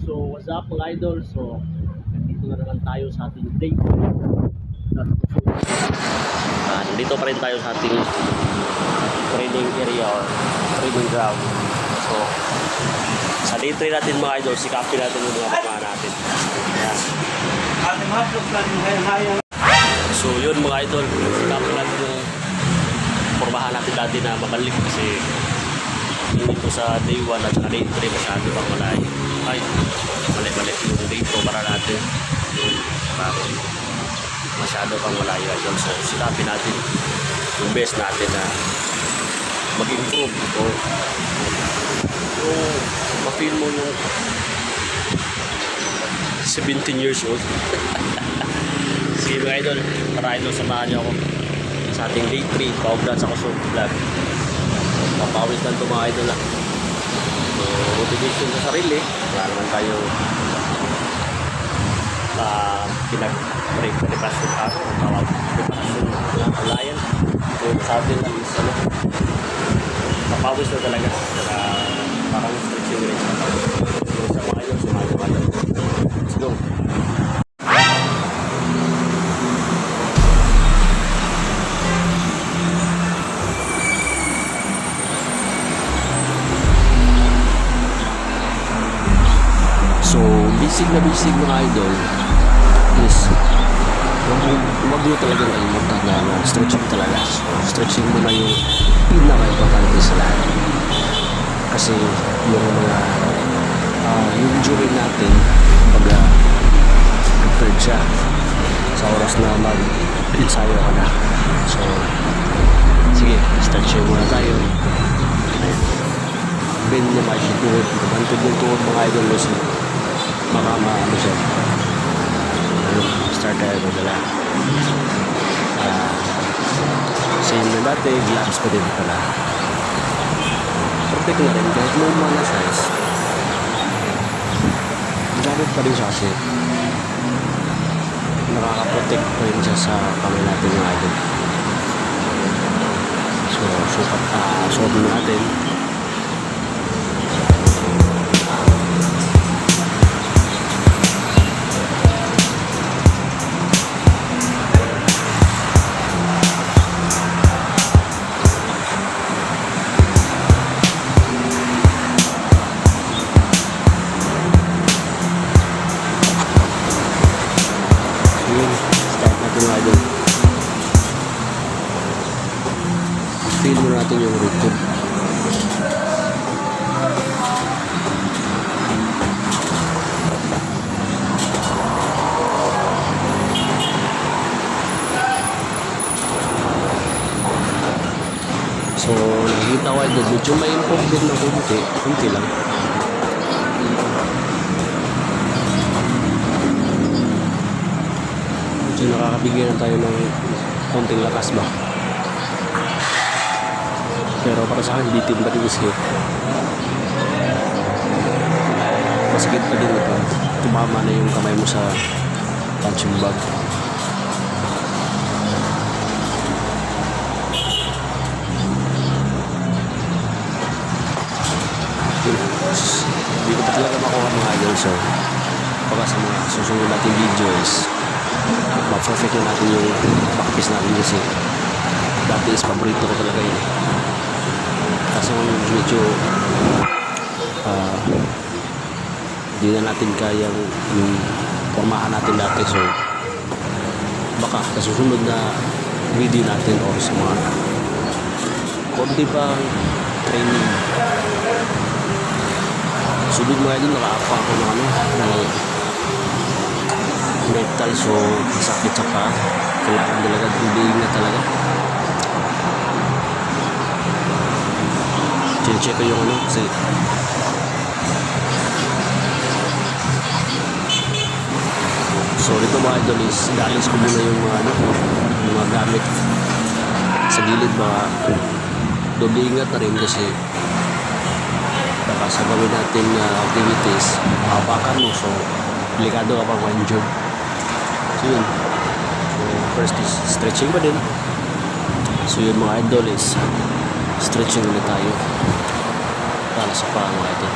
So what's up mga idol? So nandito na naman tayo sa ating date. Nandito pa rin tayo sa ating training area or training ground. So sa day 3 natin mga idol, sikapin natin yung mga pagmana natin. Ayan. So yun mga idol, sikapin natin yung formahan natin dati na mabalik kasi dito sa day 1 at saka day 3 masyado pang malay. Ay, mali yung day 2 para natin. Masyado pang malayo idol. So sikapin natin yung best natin na mag-improve o yung ma-feel mo yung 17 years old. Sige mga idol, para idol samahan niyo ako sa ating day 3 paugnat sa Kusog Vlog. Papawis lang ito mga idol lang. So motivation sa sarili, wala naman tayo pinag-preparasyon ako o tawag preparasyon ng alayan. So sabi lang is papawis na talaga parang stretching rin sa mga idol, sumayo. Let's go. So, basic mga idol is huwag nyo talagang kalimutan na stretching talaga. So, stretching mo na yung pinaka-importante sa lahat. Kasi yung mga yung injury natin pag prepared siya sa oras na mag-ensayo ka na. So, sige, stretching muna tayo. Ayan. Bend na may tuhod. Bantod yung tuhod mga idol kasi makama siya. Start tayo magdala. Same na dati, gloves pa din pala. Perfect na rin kahit normal na size. Gamit pa rin siya kasi nakaka-protect pa rin siya sa kamay natin mga idol. So, suot na natin. Feel mo natin yung rhythm. So, nakikita ko ito, medyo may improve din na kunti lang. Medyo nakakabigyan na tayo ng konting lakas ba? Pero para sa akin, bitin pa rin kasi masakit pa din ito. Tumama na yung kamay mo sa punching bag. Hindi ko pa talaga makuha mga idol. So baka sa mga susunod natin video is ma-perfect na natin yung backpiece natin kasi dati is paborito ko talaga yun. Kaso medyo hindi na natin kayang yung formahan natin dati. So baka sa susunod na video natin o sa mga konti pang training sunod mga din nakaapa ako ng mental. So sakit sa pa, kailangan talaga tubihin na talaga. Check ko yung kasi so dito mga idol is dalis ko muna yung mga gamit sa gilid. Mga doble ingat na rin kasi baka sa gawin natin activities makapakan mo, so delikado ka pang ma-injured. So yun, so first is stretching pa din. So yun mga idol is stretching ulit tayo para sa paa mga idol.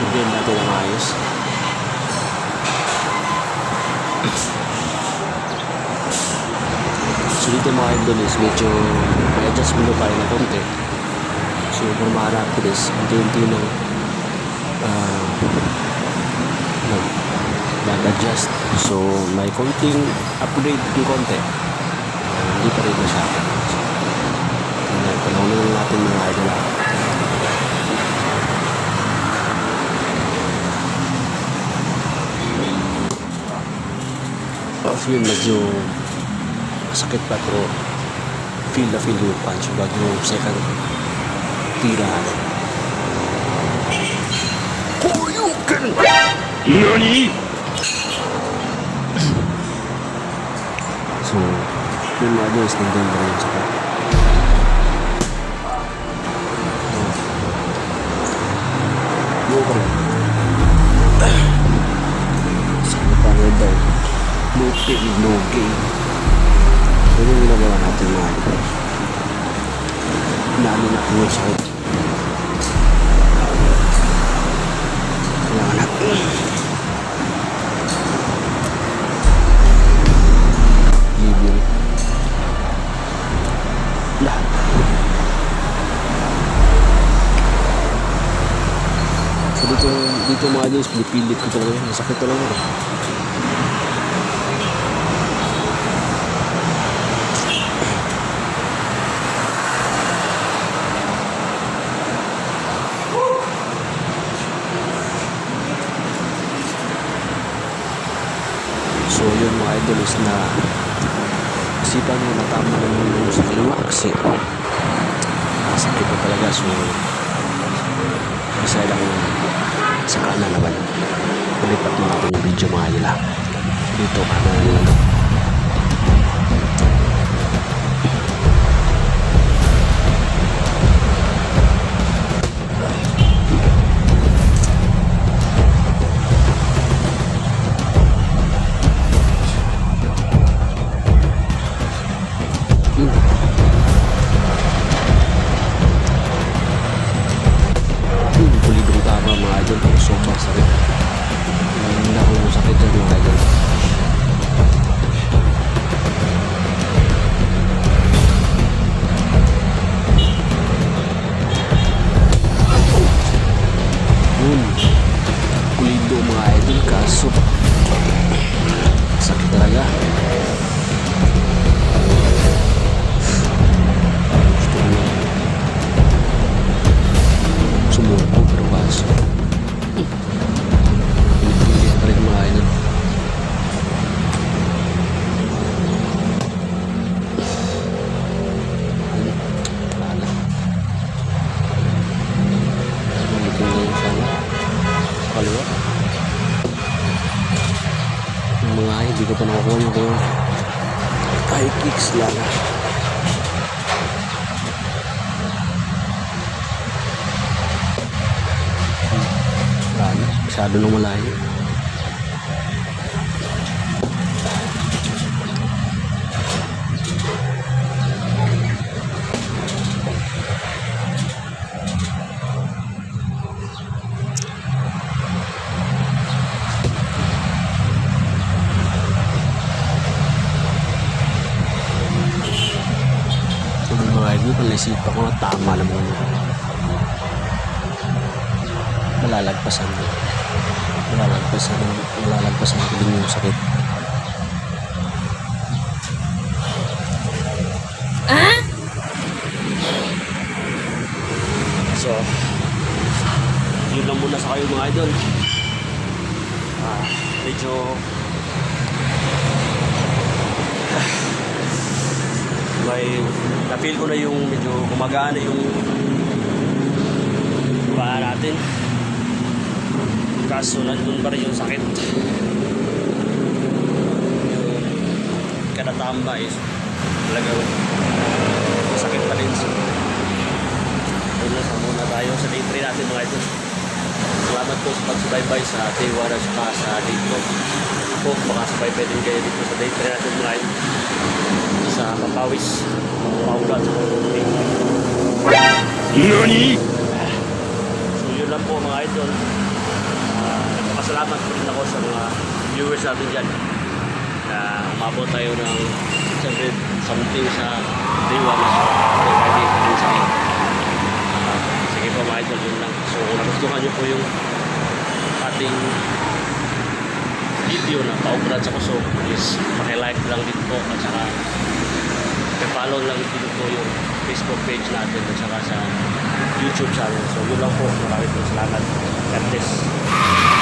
Hindi natin ang ayos. So dito mga idol is medyo may adjustment na tayo na konti. So normal natin is unti-unti nang nag-adjust. So may konting upgrade ng konti. Hindi pa rin masyado. So, panahon lang natin mga idol. So yun, medyo masakit pa pero feel yung punch bago yung second tira. Koryuken! NANI?! So, yung mga doon is nandun ba yung sakit. Yung saan pa rin daw? No pain, no gain. Yun yung ginagawa natin mga ito. Namin natin yung sakit. Kailangan natin. Libre. Lahat. So dito mga Diyos, pinipilit ko talaga yun. Sakit talaga yun. So yun mga idol is na isipan mo na tama naman yung sa kaliwa kasi sakit pa talaga. So isa lang sa kanan naman. Palipat mo natin yung video mga idol. Dito kanan naman. Kulibong tama mga idol. Sobrang sakit. Hindi ako sakit dyan mga idol. Kulido mga idol. Kaso sakit talaga. Sumuko pero kaso pinipilit pa rin mga idol. Wala. Bumitin na yung sana kaliwa. Yung mga hindi ko pa nakukuha yung high kicks lang. Masyado nang malayo. So mga idol, palisipa ko na tama naman. Malalagpasan ko. Malalagpasan ko din yung sakit. So, yun lang muna sa kayo mga idol. Medyo may na-feel ko na yung medyo gumagaan na yung paa natin. Kaso nandun pa rin yung sakit. Yung kanatamba is talagang sakit pa rin. Ayun lang muna tayo sa day 3 natin mga idol. Salamat po sa pagsubaybay sa day 1 at saka sa day 2. Po, makasubaybay din kayo dito sa day 3 natin mga idol. Sa Papawis, Paulat sa Paulat. NANI?! So yun lang po mga idol. Nagpapasalamat po rin ako sa mga viewers natin dyan. na umabot tayo ng 7 something sa day 1 na so ready pa din sa sige po mga idol yun lang. So kung nagustuhan nyo po yung ating video na paugrad sa Kusog, please pakilike lang din po at saka follow lang din po yung Facebook page natin at saka sa YouTube channel. So yun lang po, maraming po salamat. God bless.